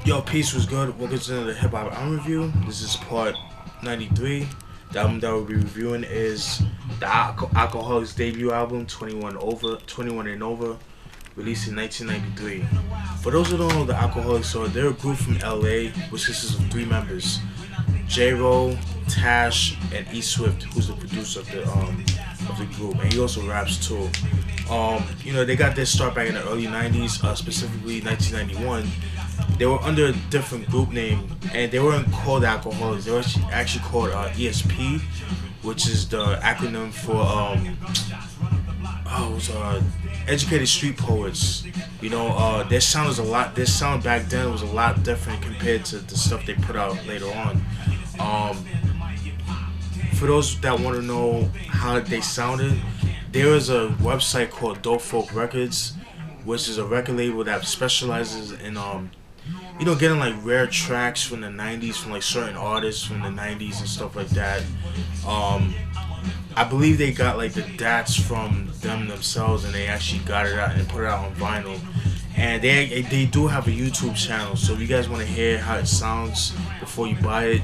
Yo, peace was good. Welcome to the Hip Hop Album Review. This is part 93. The album that we'll be reviewing is the Alkaholiks debut album, 21 and Over, released in 1993. For those who don't know the Alkaholiks, they're a group from LA which consists of three members: J-Ro, Tash, and E Swift, who's the producer of the group, and he also raps too. They got their start back in the early 90s, specifically 1991. They were under a different group name, and they weren't called Alkaholiks. They were actually called ESP, which is the acronym for Educated Street Poets. Their sound was their sound back then was a lot different compared to the stuff they put out later on. For those that want to know how they sounded, there is a website called Dope Folk Records, which is a record label that specializes in getting like rare tracks from the 90s from like certain artists from the 90s and stuff like that. I believe they got like the DATs from them themselves, and they actually got it out and put it out on vinyl. And they do have a YouTube channel, so if you guys want to hear how it sounds before you buy it,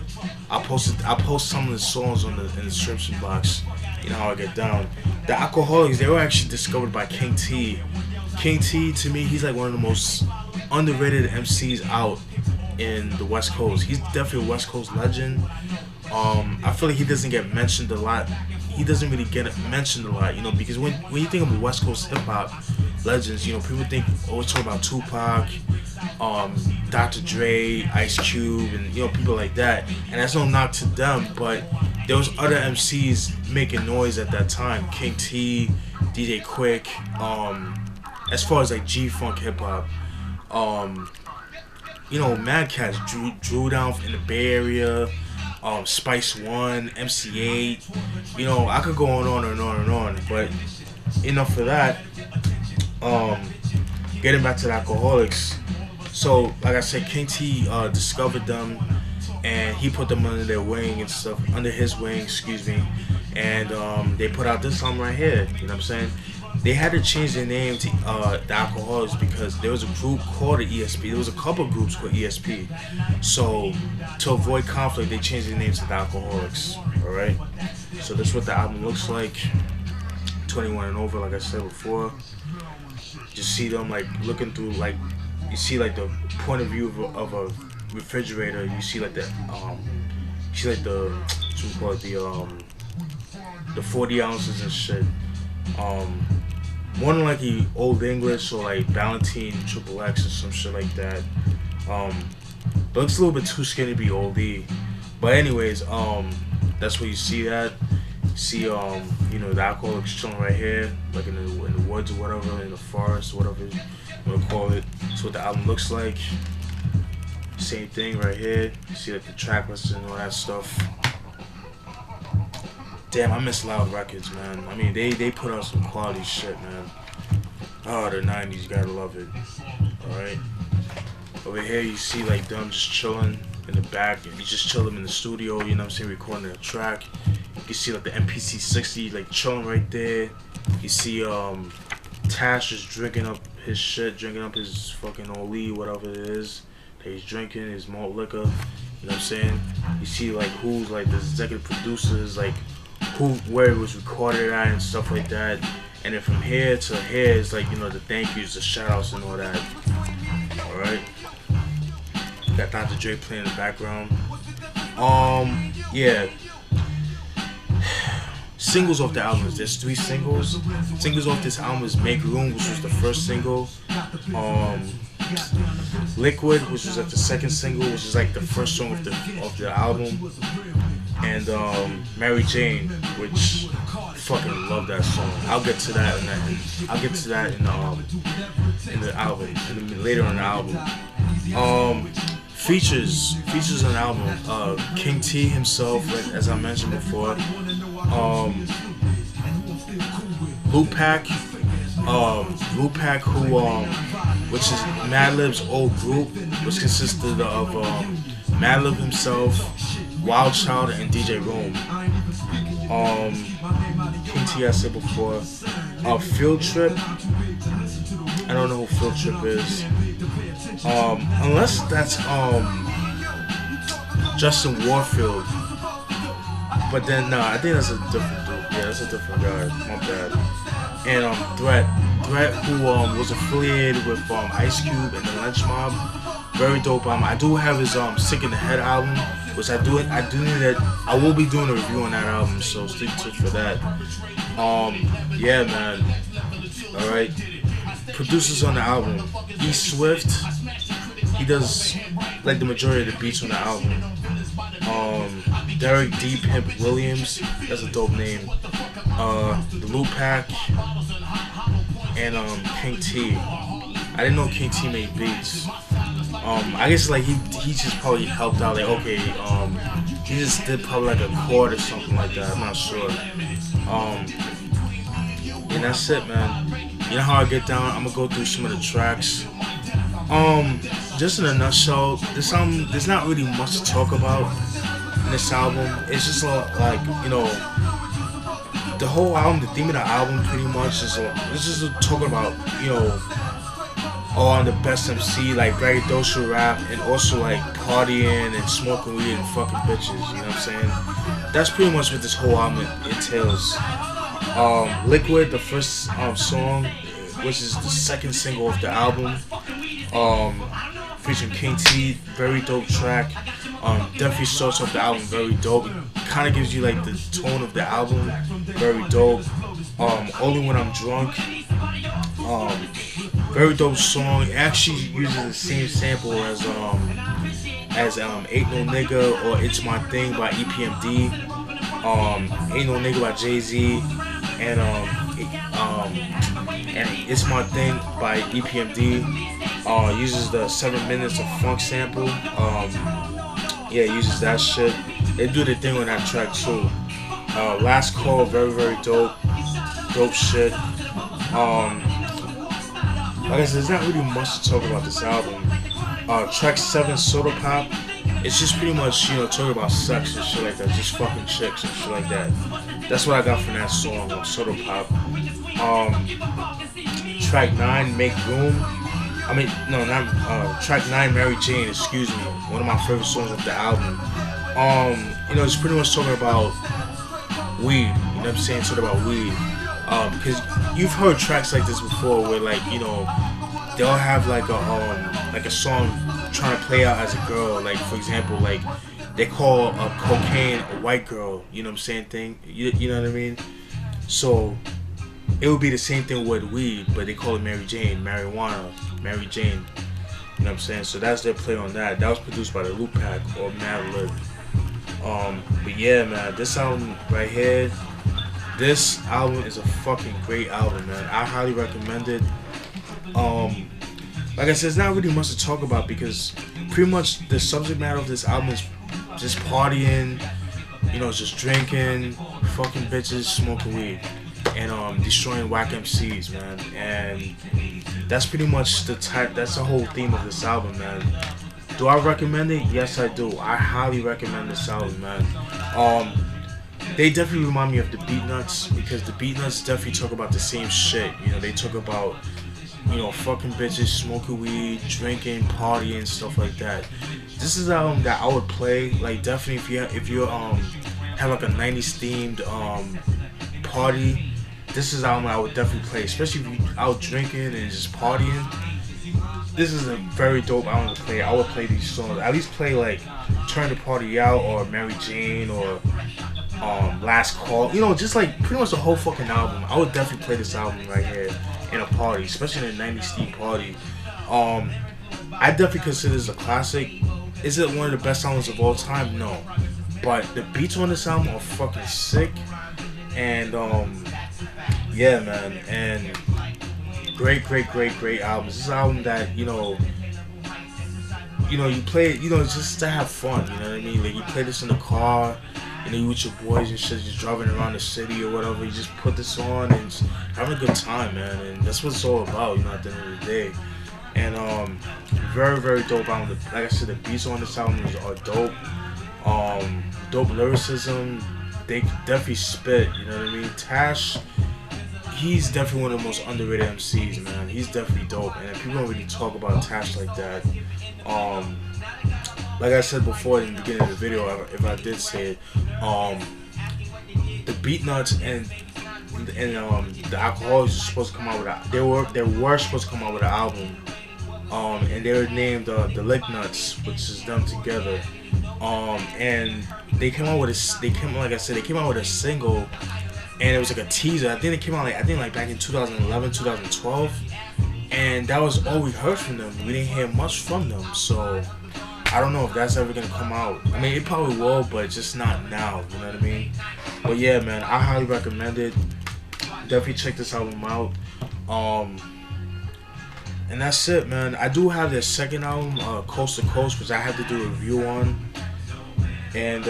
I'll post some of the songs in the description box. You know how I get down. The Alkaholiks, they were actually discovered by King T. King T, to me, he's like one of the most underrated MCs out in the West Coast. He's definitely a West Coast legend. I feel like he doesn't get mentioned a lot. He doesn't really get mentioned a lot, because when you think of West Coast hip hop legends, people always talk about Tupac, Dr. Dre, Ice Cube, and people like that. And that's no knock to them, but there was other MCs making noise at that time. King T, DJ Quick, as far as like G-Funk hip hop. Mad Cats, Drew down in the Bay Area, Spice One, MC8. I could go on and on and on, but enough for that. Getting back to the Alkaholiks. So, like I said, King T discovered them, and he put them under their wing and stuff, under his wing, excuse me. And they put out this album right here. You know what I'm saying? They had to change their name to the Alkaholiks because there was a group called the ESP. There was a couple of groups called ESP. So to avoid conflict, they changed their name to the Alkaholiks. All right. So this is what the album looks like. 21 and Over, like I said before. Just see them like looking through, like you see like the point of view of a refrigerator. You see like the what you call it, the 40 ounces and shit. More than likely Old English or like Ballantine Triple X or some shit like that. But looks a little bit too skinny to be Old E. But anyways, that's where you see that. You see the Alkaholiks chilling right here, like in the woods or whatever, in the forest, whatever you wanna call it. That's what the album looks like. Same thing right here. You see like the track list and all that stuff. Damn, I miss Loud Records, man. I mean, they put out some quality shit, man. Oh, the 90s, you gotta love it. Alright. Over here, you see, like, them just chilling in the back. You just chill them in the studio, you know what I'm saying, recording a track. You can see, like, the MPC 60, like, chilling right there. You see, Tash just drinking up his shit, drinking up his fucking Oli, whatever it is that he's drinking, his malt liquor. You know what I'm saying? You see, like, who's, like, the executive producers, like, where it was recorded at and stuff like that. And then from here to here is like, the thank yous, the shout outs and all that. Alright. Got Dr. Dre playing in the background. Yeah. Singles off the album. There's 3 singles. Singles off this album is Make Room, which was the first single. Liquid, which was like the second single, which is like the first song of the album. And Mary Jane, which fucking love that song. I'll get to that in the album, later in the album. Features on the album. King T himself, like, as I mentioned before. Lupac, which is Madlib's old group, which consisted of Madlib himself, Wild Child, and DJ Rome. King T, I said before. Field Trip. I don't know who Field Trip is. Unless that's Justin Warfield. But then I think that's a different dude. Yeah, that's a different guy. My bad. And Threat, who was affiliated with Ice Cube and the Lynch Mob. Very dope. I do have his Sick in the Head album, which I do need that. I will be doing a review on that album, so stay tuned for that. Yeah, man. All right. Producers on the album: E Swift. He does like the majority of the beats on the album. Derek D. Pimp Williams. That's a dope name. The Loop Pack and King T. I didn't know King T made beats. I guess like he just probably helped out. Like okay, he just did probably like a chord or something like that. I'm not sure. And that's it, man. You know how I get down. I'm gonna go through some of the tracks. Just in a nutshell, this album, there's not really much to talk about in this album. It's just like, you know, the whole album, the theme of the album pretty much is it's just talking about, you know, all the best MC, like very social rap, and also like partying and smoking weed and fucking bitches, you know what I'm saying? That's pretty much what this whole album entails. Liquid, the first song, which is the second single of the album, featuring King T, very dope track. Definitely starts off the album very dope. Kind of gives you like the tone of the album, very dope. Only When I'm Drunk, very dope song. It actually uses the same sample as Ain't No Nigga or It's My Thing by EPMD, Ain't No Nigga by Jay-Z, and It's My Thing by EPMD. Uses the 7 minutes of funk sample. Yeah, uses that shit. They do the thing on that track too. Last Call, very dope shit. Like I said, there's not really much to talk about this album. Track 7, Soda Pop, it's just pretty much, you know, talking about sex and shit like that, just fucking chicks and shit like that. That's what I got from that song, Soda Pop. Track 9, Make Room. I mean, no, not track 9, Mary Jane. Excuse me, one of my favorite songs of the album. You know, it's pretty much talking about weed. You know what I'm saying? Talking about weed. Because you've heard tracks like this before, where like, you know, they'll have like a song trying to play out as a girl. Like for example, like they call cocaine a white girl. You know what I'm saying? Thing. You know what I mean? So it would be the same thing with weed, but they call it Mary Jane, marijuana, Mary Jane. You know what I'm saying? So that's their play on that. That was produced by the Loop Pack or Mad Lib. But yeah, man, this album right here, this album is a fucking great album, man. I highly recommend it. Like I said, there's not really much to talk about because pretty much the subject matter of this album is just partying, you know, just drinking, fucking bitches, smoking weed, and destroying whack MCs, man. And that's pretty much that's the whole theme of this album, man. Do I recommend it? Yes, I do. I highly recommend this album, man. They definitely remind me of the Beatnuts because the Beatnuts definitely talk about the same shit. You know, they talk about, you know, fucking bitches, smoking weed, drinking, partying, stuff like that. This is an album that I would play, like definitely if you have like a 90s themed party. This is an album I would definitely play, especially if you out drinking and just partying. This is a very dope album to play. I would play these songs. At least play like Turn the Party Out or Mary Jane or Last Call. You know, just like pretty much the whole fucking album. I would definitely play this album right here in a party, especially in a 90s theme party. I definitely consider this a classic. Is it one of the best albums of all time? No. But the beats on this album are fucking sick. And yeah, man. And great album. This is an album that, you know, you play it, you know, just to have fun, you know what I mean? Like, you play this in the car, you know, you with your boys and shit, just driving around the city or whatever, you just put this on and just having a good time, man, and that's what it's all about, you know, at the end of the day. And, very dope album. Like I said, the beats on this album are dope. Dope lyricism, they definitely spit, you know what I mean? Tash, he's definitely one of the most underrated MCs, man. He's definitely dope, and people don't really talk about Tash like that. Like I said before in the beginning of the video, if I did say it, the Beat Nuts and the Alkaholiks were supposed to come out with they were supposed to come out with an album, and they were named the Lick Nuts, which is them together, and they came out with they came out with a single, and it was like a teaser. I think they came out like back in 2011, 2012, and that was all we heard from them. We didn't hear much from them, so I don't know if that's ever gonna come out. I mean, it probably will, but just not now. You know what I mean? But yeah, man, I highly recommend it. Definitely check this album out. And that's it, man. I do have their second album, Coast to Coast, which I had to do a review on. And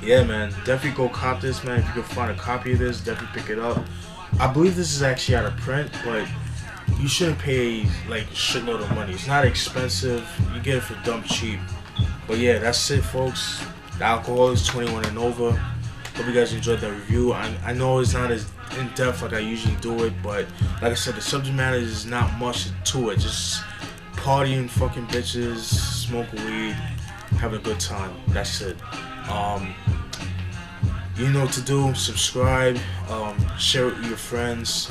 yeah, man, definitely go cop this, man. If you can find a copy of this, definitely pick it up. I believe this is actually out of print, but you shouldn't pay like a shitload of money. It's not expensive. You get it for dumb cheap. But yeah, that's it, folks. The Alkaholiks 21 and over. Hope you guys enjoyed that review. I know it's not as in depth like I usually do it, but like I said, the subject matter is not much to it. Just partying, fucking bitches, smoking weed, having a good time. That's it. You know what to do. Subscribe. Share it with your friends.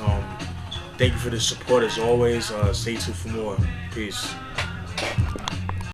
Thank you for the support as always. Stay tuned for more. Peace.